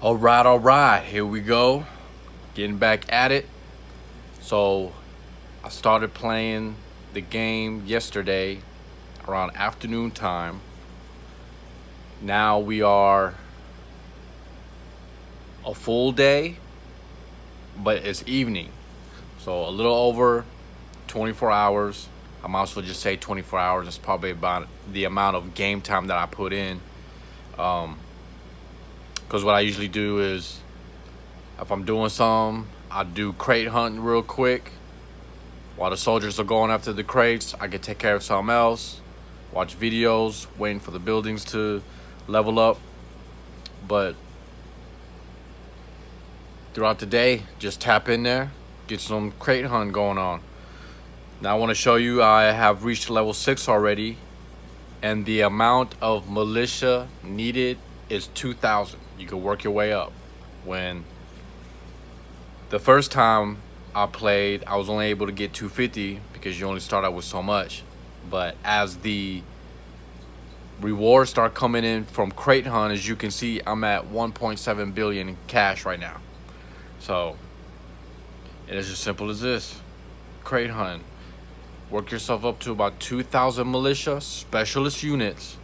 All right, here we go. Getting back at it. So, I started playing the game yesterday around afternoon time. Now we are a full day, but it's evening. So, a little over 24 hours. I might as well just say 24 hours. It's probably about the amount of game time that I put in. Because what I usually do is if I'm doing something, I do crate hunting real quick. While the soldiers are going after the crates, I can take care of something else, watch videos, waiting for the buildings to level up. But throughout the day, just tap in there, get some crate hunting going on. Now I want to show you I have reached level 6 already, and the amount of militia needed is 2,000. You can work your way up. When the first time I played, I was only able to get 250 because you only start out with so much. But as the rewards start coming in from crate hunt, as you can see, I'm at 1.7 billion in cash right now. So it is as simple as this. Crate hunt. Work yourself up to about 2,000 militia specialist units,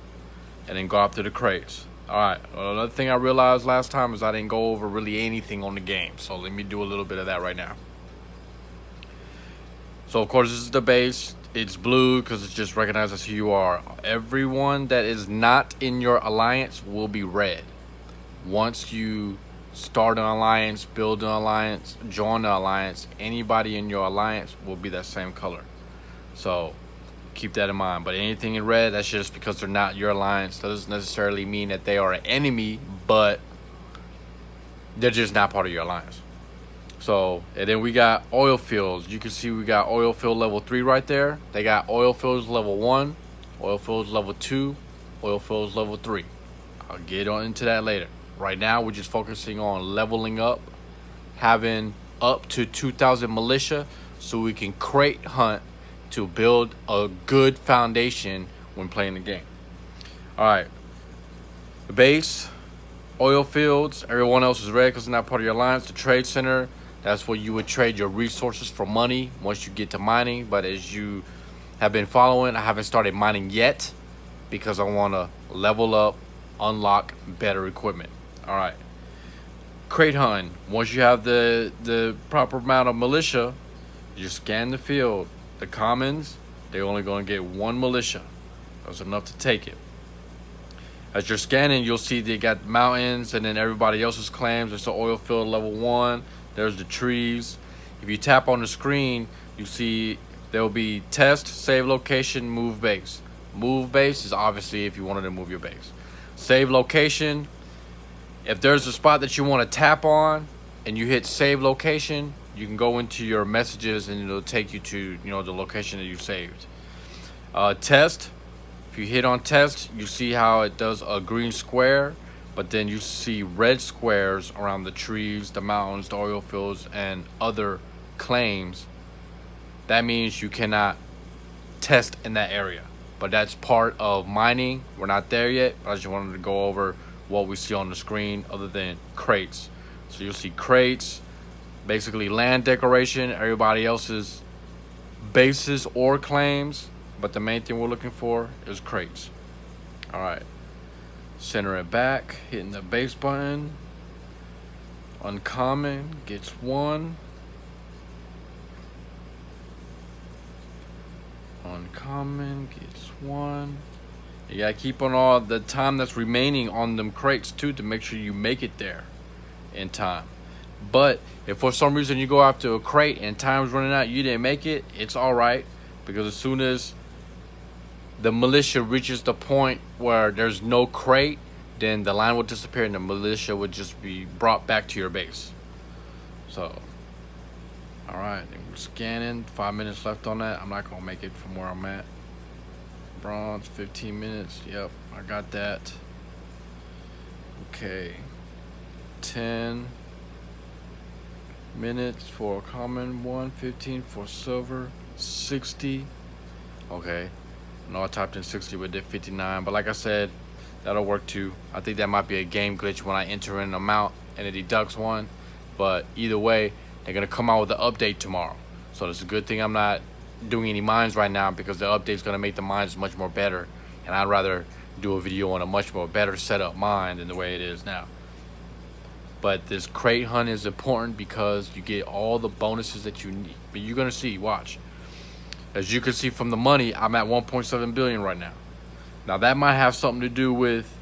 and then go after the crates. Alright, another thing I realized last time is I didn't go over really anything on the game. So let me do a little bit of that right now. So of course this is the base. It's blue because it just recognizes who you are. Everyone that is not in your alliance will be red. Once you start an alliance, build an alliance, join the alliance, anybody in your alliance will be that same color. So keep that in mind. But anything in red, that's just because they're not your alliance. That doesn't necessarily mean that they are an enemy, but they're just not part of your alliance. So, and then we got oil fields. You can see we got oil field level 3 right there. They got oil fields level 1, oil fields level 2, oil fields level 3. I'll get on into that later. Right now, we're just focusing on leveling up, having up to 2,000 militia so we can crate hunt to build a good foundation when playing the game. Alright, the base, oil fields, everyone else is red because they're not part of your alliance. The trade center, that's where you would trade your resources for money once you get to mining. But as you have been following, I haven't started mining yet because I want to level up, unlock better equipment. Alright, crate hunt. Once you have the proper amount of militia, you scan the field. The commons, they're only going to get 1 militia. That's enough to take it. As you're scanning, you'll see they got mountains and then everybody else's claims. There's the oil field level 1. There's the trees. If you tap on the screen, you see there'll be test, save location, move base. Move base is obviously if you wanted to move your base. Save location. If there's a spot that you want to tap on and you hit save location, you can go into your messages and it'll take you to the location that you saved. Test. If you hit on test, you see how it does a green square, but then you see red squares around the trees, the mountains, the oil fields, and other claims. That means you cannot test in that area. But that's part of mining. We're not there yet. I just wanted to go over what we see on the screen other than crates. So you'll see crates, basically land decoration, everybody else's bases or claims, but the main thing we're looking for is crates. Alright, center it back, hitting the base button. Uncommon gets 1. Uncommon gets 1. You gotta keep on all the time that's remaining on them crates too to make sure you make it there in time. But if for some reason you go after a crate and time's running out, you didn't make it, it's alright. Because as soon as the militia reaches the point where there's no crate, then the line will disappear and the militia would just be brought back to your base. So, alright, we're scanning. 5 minutes left on that. I'm not going to make it from where I'm at. Bronze, 15 minutes. Yep, I got that. Okay. 10 minutes for a common one, 15 for silver, 60. Okay, no, I typed in 60 but did 59. But like I said, That'll work too. I think that might be a game glitch when I enter in an amount and it deducts one. But either way, they're gonna come out with an update tomorrow. So it's a good thing I'm not doing any mines right now, because the update's gonna make the mines much more better. And I'd rather do a video on a much more better setup mine than the way it is now. But this crate hunt is important because you get all the bonuses that you need. But you're gonna see, watch. As you can see from the money, I'm at 1.7 billion right now. Now that might have something to do with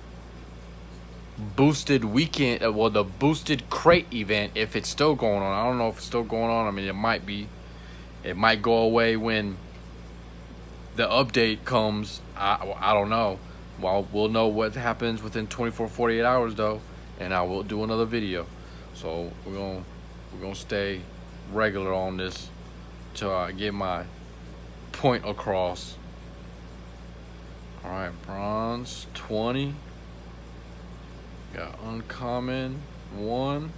boosted weekend, well, the boosted crate event, if it's still going on. I don't know if it's still going on. I mean, it might be. It might go away when the update comes. I don't know. Well, we'll know what happens within 24, 48 hours though, and I will do another video. So we're gonna stay regular on this till I get my point across. All right, bronze 20. Got uncommon 1.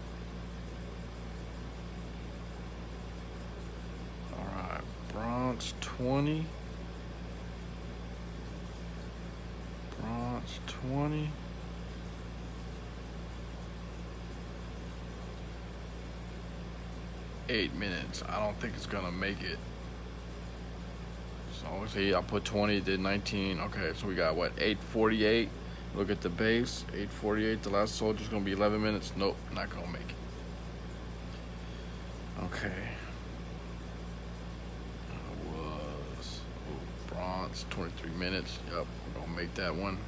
All right, bronze 20. Bronze 20. Eight minutes. I don't think it's gonna make it. So see, I put 20, did 19. Okay, so we got what, 8:48. Look at the base, 8:48. The last soldier's gonna be 11 minutes. Nope, not gonna make it. Okay. Was bronze 23 minutes. Yep, we're gonna make that one.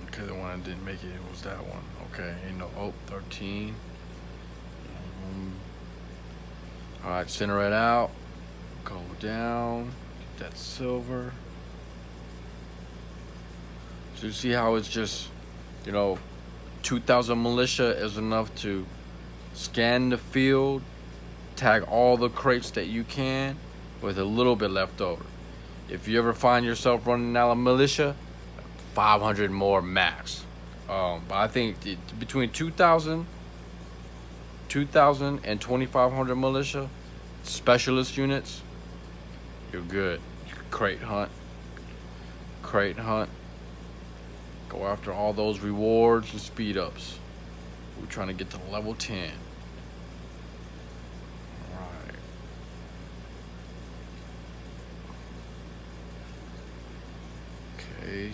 Okay, the one I didn't make it was that one. Okay, ain't no 13. All right, center it out. Go down. Get that silver. So you see how it's just, 2,000 militia is enough to scan the field, tag all the crates that you can, with a little bit left over. If you ever find yourself running out of militia, 500 more max. But I think between 2,000 and 2,500 militia specialist units, you're good. You can crate hunt. Go after all those rewards and speed ups. We're trying to get to level 10. All right. Okay.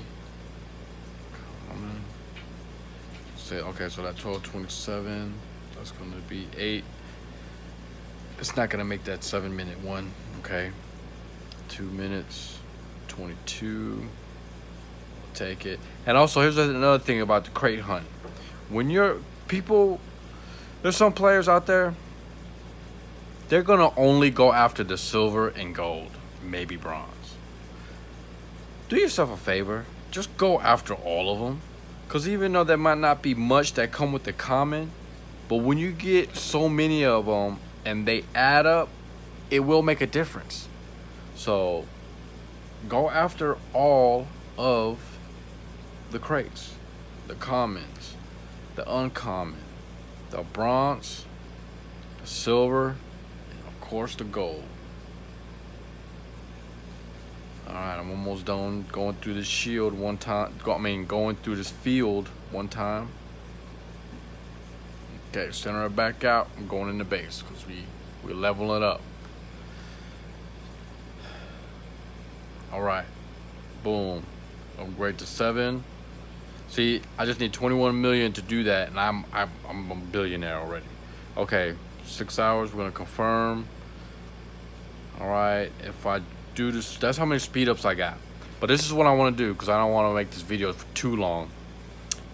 Okay, so that 12:27, that's gonna be 8. It's not gonna make that 7-minute one. Okay, 2 minutes 22. Take it. And also, here's another thing about the crate hunt. When there's some players out there, they're gonna only go after the silver and gold, maybe bronze. Do yourself a favor, just go after all of them. Because even though there might not be much that come with the common, but when you get so many of them and they add up, it will make a difference. So go after all of the crates, the commons, the uncommon, the bronze, the silver, and of course the gold. Alright, I'm almost done going through this shield one time. Going through this field one time. Okay, center it back out. I'm going in the base because we're leveling up. Alright. Boom. Upgrade to 7. See, I just need 21 million to do that, and I'm a billionaire already. Okay, 6 hours, we're gonna confirm. Alright, if I do this, that's how many speed ups I got. But this is what I want to do because I don't want to make this video for too long.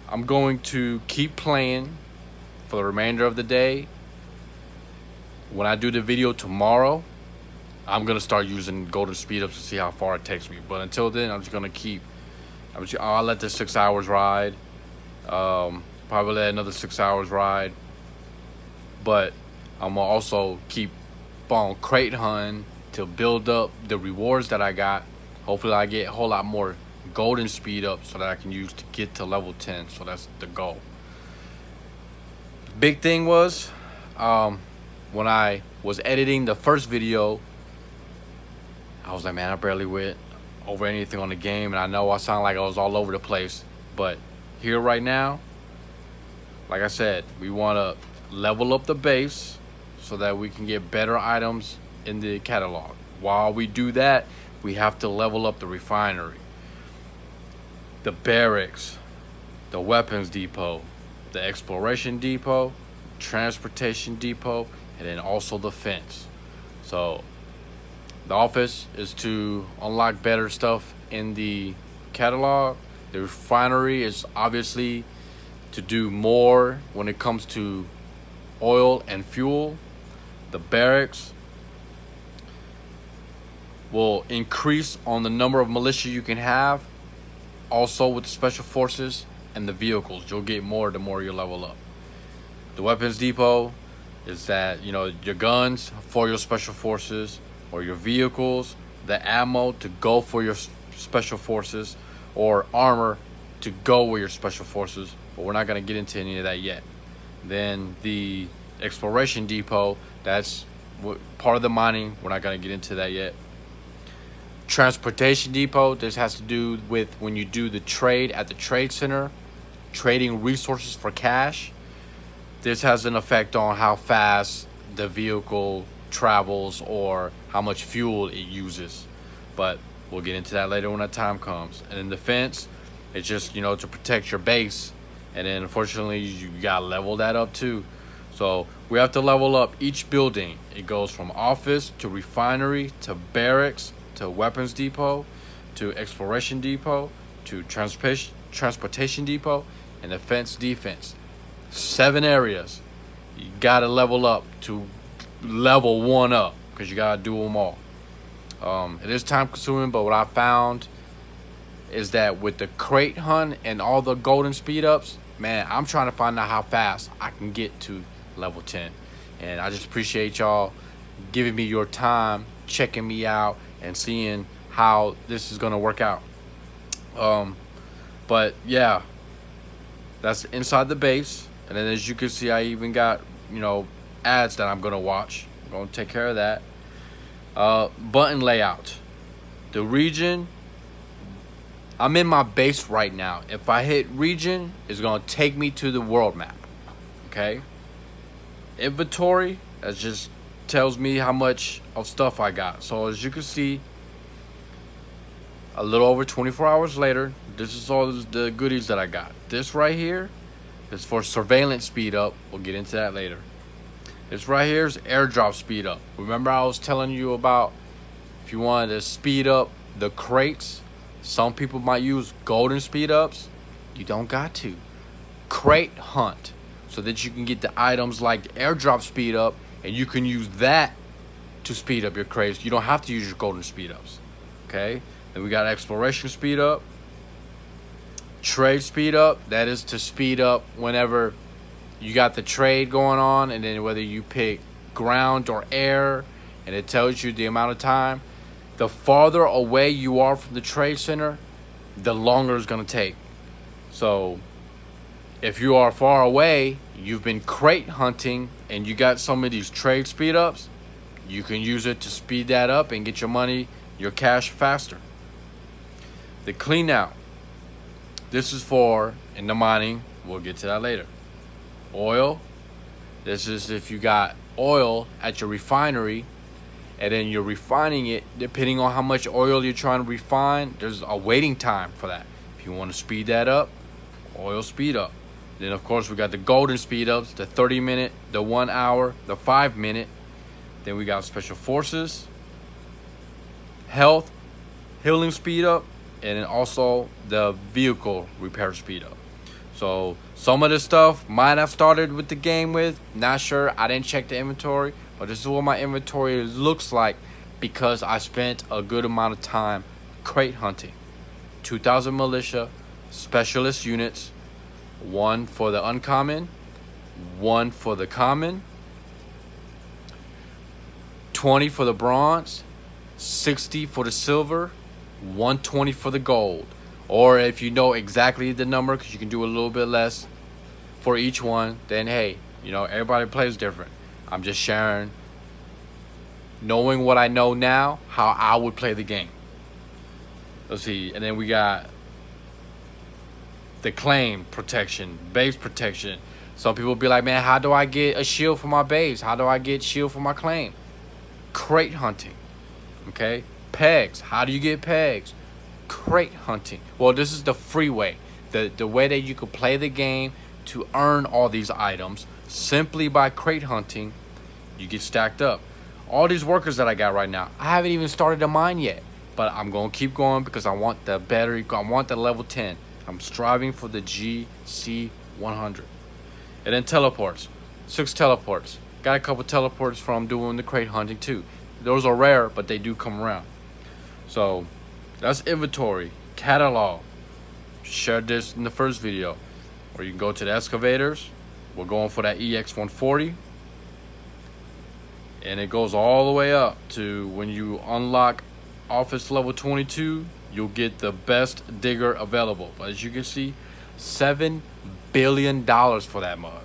I'm going to keep playing for the remainder of the day. When I do the video tomorrow, I'm gonna start using golden speed ups to see how far it takes me. But until then, I'm just gonna I'll let this 6 hours ride. Probably let another 6 hours ride. But I'm gonna also keep on crate hunting to build up the rewards that I got. Hopefully I get a whole lot more golden speed up so that I can use to get to level 10. So that's the goal. Big thing was when I was editing the first video, I was like, man, I barely went over anything on the game. And I know I sound like I was all over the place, but here right now, like I said, we want to level up the base so that we can get better items in the catalog. While we do that, we have to level up the refinery, the barracks, the weapons depot, the exploration depot, transportation depot, and then also the fence. So the office is to unlock better stuff in the catalog. The refinery is obviously to do more when it comes to oil and fuel. The barracks will increase on the number of militia you can have. Also with the special forces and the vehicles, you'll get more the more you level up. The weapons depot is that, your guns for your special forces, or your vehicles, the ammo to go for your special forces, or armor to go with your special forces. But we're not going to get into any of that yet. Then the exploration depot, that's part of the mining. We're not going to get into that yet. Transportation depot, this has to do with when you do the trade at the trade center, trading resources for cash. This has an effect on how fast the vehicle travels or how much fuel it uses. But we'll get into that later when that time comes. And then defense, it's just, to protect your base. And then unfortunately, you gotta level that up too. So we have to level up each building. It goes from office to refinery to barracks to weapons depot to exploration depot to transportation depot and defense. 7 areas. You gotta level up to level 1 up because you gotta do them all. It is time consuming, but what I found is that with the crate hunt and all the golden speed ups, man, I'm trying to find out how fast I can get to level 10. And I just appreciate y'all giving me your time, checking me out, and seeing how this is gonna work out. But yeah, that's inside the base. And then as you can see, I even got, ads that I'm gonna watch. I'm gonna take care of that. Button layout. The region, I'm in my base right now. If I hit region, it's gonna take me to the world map. Okay. Inventory, that just tells me how much of stuff I got. So as you can see, a little over 24 hours later, this is all the goodies that I got. This right here is for surveillance speed up. We'll get into that later. This right here is airdrop speed up. Remember I was telling you about if you wanted to speed up the crates, some people might use golden speed ups. You don't got to. Crate hunt so that you can get the items like airdrop speed up, and you can use that to speed up your crates. You don't have to use your golden speed ups. Okay? Then we got exploration speed up. Trade speed up, that is to speed up whenever you got the trade going on, and then whether you pick ground or air, and it tells you the amount of time. The farther away you are from the trade center, the longer it's going to take. So if you are far away, you've been crate hunting, and you got some of these trade speed ups, you can use it to speed that up and get your money, your cash faster. The clean out. This is for, in the mining, we'll get to that later. Oil. This is if you got oil at your refinery and then you're refining it. Depending on how much oil you're trying to refine, there's a waiting time for that. If you want to speed that up, oil speed up. Then, of course, we got the golden speed ups, the 30-minute, the 1 hour, the 5-minute. Then we got special forces, health, healing speed up, and then also the vehicle repair speed up. So some of this stuff might have started with the game with. Not sure. I didn't check the inventory. But this is what my inventory looks like because I spent a good amount of time crate hunting. 2,000 militia, specialist units, 1 for the uncommon, 1 for the common, 20 for the bronze, 60 for the silver, 120 for the gold. Or if you know exactly the number, because you can do a little bit less for each one, then hey, everybody plays different. I'm just sharing, knowing what I know now, how I would play the game. Let's see. And then we got the claim protection, base protection. Some people be like, man, how do I get a shield for my base? How do I get shield for my claim? Crate hunting. Okay. Pegs. How do you get pegs? Crate hunting. Well, this is the free way. The way that you could play the game to earn all these items simply by crate hunting. You get stacked up. All these workers that I got right now, I haven't even started a mine yet, but I'm gonna keep going because I want the battery. I want the level 10. I'm striving for the GC 100. And then teleports, 6 teleports. Got a couple teleports from doing the crate hunting too. Those are rare, but they do come around. So that's inventory, catalog. Shared this in the first video. Or you can go to the excavators. We're going for that EX140. And it goes all the way up to when you unlock office level 22, you'll get the best digger available. But as you can see, $7 billion for that mod.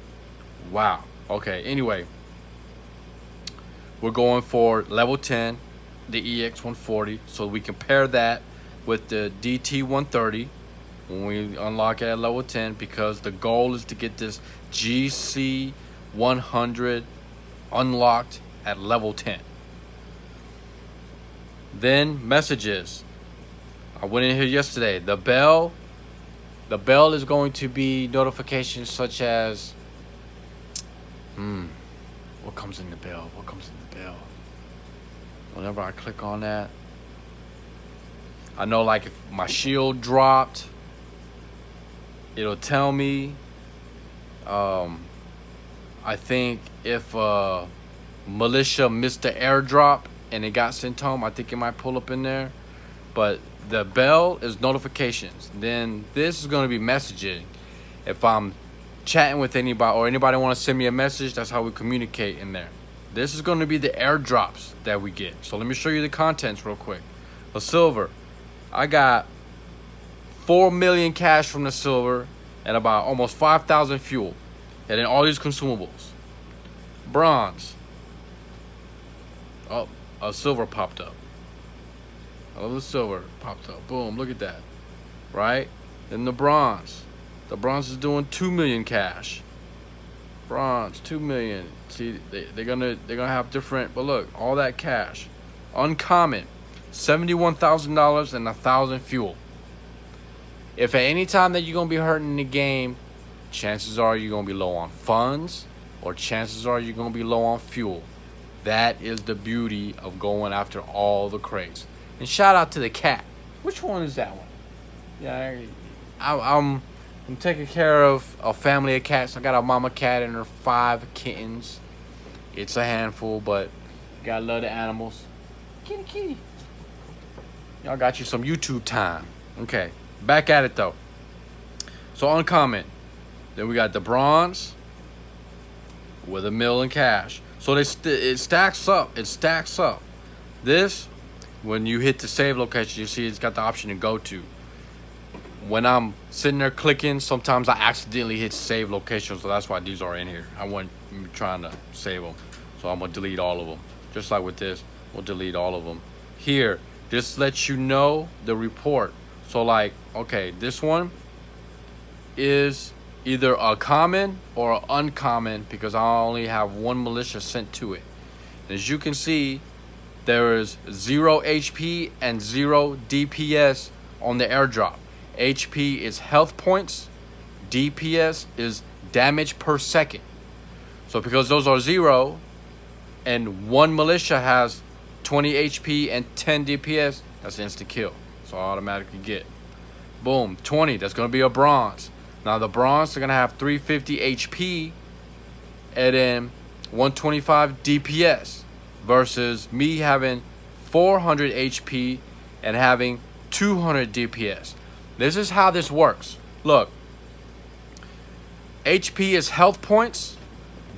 Wow. Okay, anyway, we're going for level 10, the EX140, so we compare that with the DT130 when we unlock it at level 10, because the goal is to get this GC100 unlocked at level 10. Then messages. I went in here yesterday. The bell is going to be notifications such as what comes in the bell? What comes in the bell? Whenever I click on that, I know, like, if my shield dropped, it'll tell me. I think if militia missed the airdrop and it got sent home, I think it might pull up in there. But the bell is notifications. Then this is going to be messaging. If I'm chatting with anybody or anybody want to send me a message, that's how we communicate in there. This is going to be the airdrops that we get. So let me show you the contents real quick. The silver, I got 4 million cash from the silver and about almost 5,000 fuel. And then all these consumables. Bronze. Oh, a silver popped up. Another silver popped up. Boom, look at that. Right? Then the bronze. The bronze is doing 2 million cash. Bronze, 2 million. See, they're gonna have different, but look, all that cash. Uncommon, $71,000 and 1,000 fuel. If at any time that you're gonna be hurting in the game, chances are you're gonna be low on funds, or chances are you're gonna be low on fuel. That is the beauty of going after all the crates. And shout out to the cat. Which one is that one? Yeah, I'm taking care of a family of cats. I got a mama cat and her 5 kittens. It's a handful, but gotta love the animals. Kitty, kitty. Y'all got you some YouTube time. Okay, back at it though. So uncommon. Then we got the bronze with $1 million cash. So it stacks up. It stacks up. This, when you hit the save location, you see it's got the option to go to. When I'm sitting there clicking, sometimes I accidentally hit save location, so that's why these are in here. I wasn't trying to save them, so I'm gonna delete all of them. Just like with this, we'll delete all of them. Here, this lets you know the report. So like, okay, this one is either a common or uncommon because I only have 1 militia sent to it. As you can see, there is 0 HP and 0 DPS on the airdrop. HP is health points, DPS is damage per second. So because those are 0 and 1 militia has 20 HP and 10 DPS, that's instant kill. So I automatically get. Boom, 20, that's gonna be a bronze. Now the bronze are gonna have 350 HP and then 125 DPS versus me having 400 HP and having 200 DPS. This is how this works. Look, HP is health points,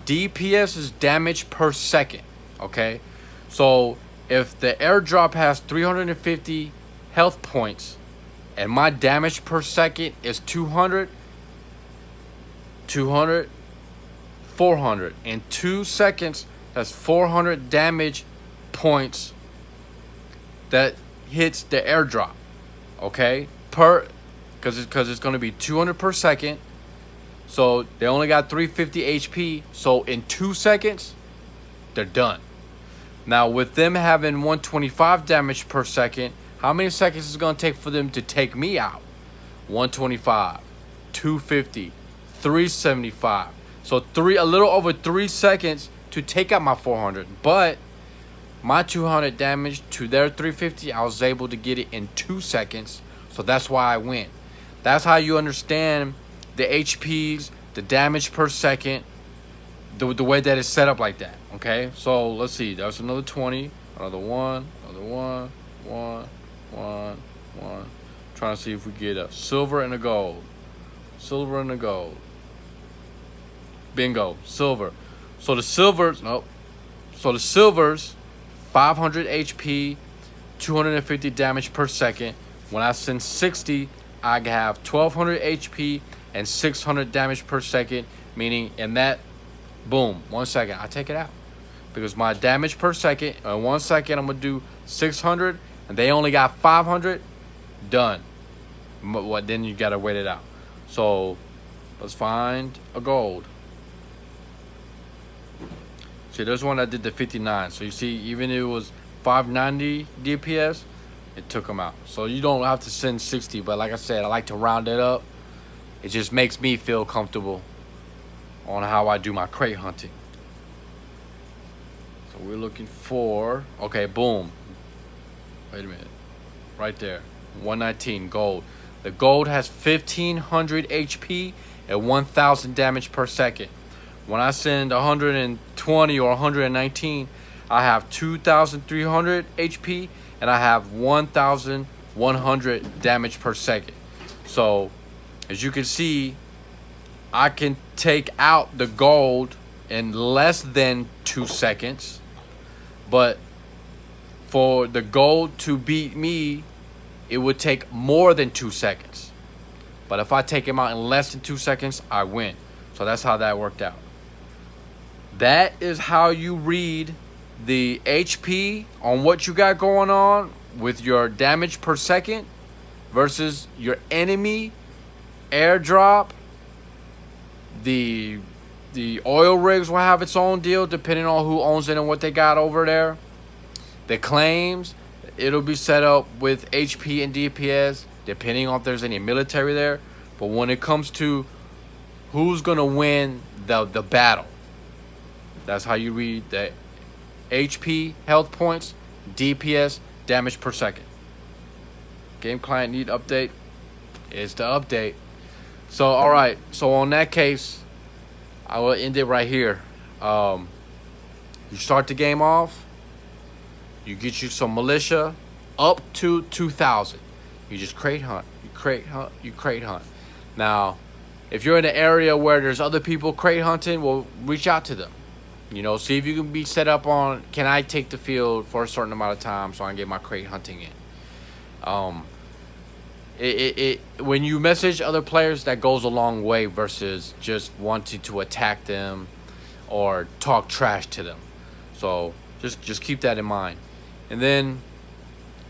DPS is damage per second, okay? So if the airdrop has 350 health points and my damage per second is 200, 400. In 2 seconds, that's 400 damage points that hits the airdrop. okay, because it's going to be 200 per second. So they only got 350 HP. So in 2 seconds, they're done. Now with them having 125 damage per second, how many seconds is it going to take for them to take me out? 125, 250, 375. So a little over 3 seconds to take out my 400. But my 200 damage to their 350, I was able to get it in 2 seconds. So that's why I win. That's how you understand the HPs, the damage per second, the way that it's set up like that. Okay, so let's see. There's another 20, another one, another one. Trying to see if we get a silver and a gold. Silver and a gold. Bingo, silver. So the silvers, nope. So the silvers, 500 HP, 250 damage per second. When I send 60, I have 1200 HP and 600 damage per second. Meaning in that, boom, 1 second, I take it out. Because my damage per second, in 1 second, I'm going to do 600. And they only got 500, done. What? Then you got to wait it out. So let's find a gold. See, there's one that did the 59. So you see, even if it was 590 DPS, it took them out. So you don't have to send 60. But like I said, I like to round it up. It just makes me feel comfortable on how I do my crate hunting. So we're looking for, okay, boom. Wait a minute. Right there. 119 gold. The gold has 1500 HP and 1000 damage per second. When I send 120 or 119, I have 2300 HP and I have 1100 damage per second. So as you can see, I can take out the gold in less than 2 seconds. But for the gold to beat me, it would take more than 2 seconds. But if I take him out in less than 2 seconds, I win. So that's how that worked out. That is how you read the HP on what you got going on with your damage per second versus your enemy airdrop. The oil rigs will have its own deal depending on who owns it and what they got over there. The claims, it'll be set up with HP and DPS depending on if there's any military there. But when it comes to who's going to win the battle, that's how you read the HP, health points, DPS, damage per second. Game client need update. It's the update. So, all right. So, on that case, I will end it right here. You start the game off. You get you some militia up to 2,000. You just crate hunt. You crate hunt. Now, if you're in an area where there's other people crate hunting, well, reach out to them. You know, see if you can be set up on, can I take the field for a certain amount of time so I can get my crate hunting in. When you message other players, that goes a long way versus just wanting to attack them or talk trash to them. So just keep that in mind. And then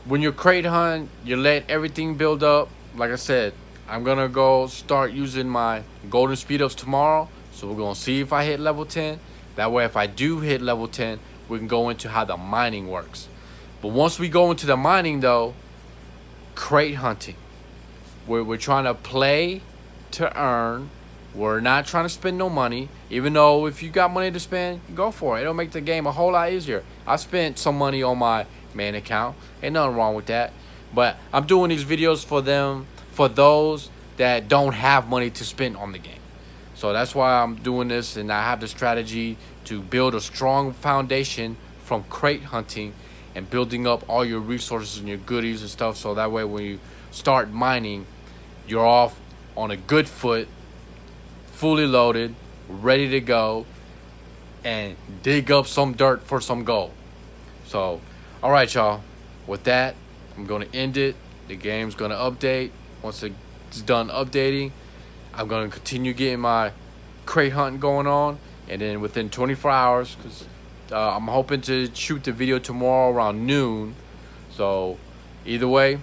when you're crate hunt, you let everything build up. Like I said, I'm going to go start using my golden speed ups tomorrow. So we're going to see if I hit level 10. That way, if I do hit level 10, we can go into how the mining works. But once we go into the mining, though, crate hunting. We're trying to play to earn. We're not trying to spend no money. Even though if you got money to spend, go for it. It'll make the game a whole lot easier. I spent some money on my main account. Ain't nothing wrong with that. But I'm doing these videos for those that don't have money to spend on the game. So that's why I'm doing this, and I have the strategy to build a strong foundation from crate hunting and building up all your resources and your goodies and stuff. So that way when you start mining, you're off on a good foot, fully loaded, ready to go, and dig up some dirt for some gold. So, all right, y'all. With that, I'm going to end it. The game's going to update. Once it's done updating, I'm going to continue getting my crate hunting going on. And then within 24 hours, because I'm hoping to shoot the video tomorrow around noon. So either way,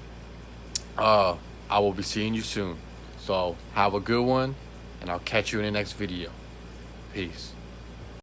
I will be seeing you soon. So have a good one, and I'll catch you in the next video. Peace.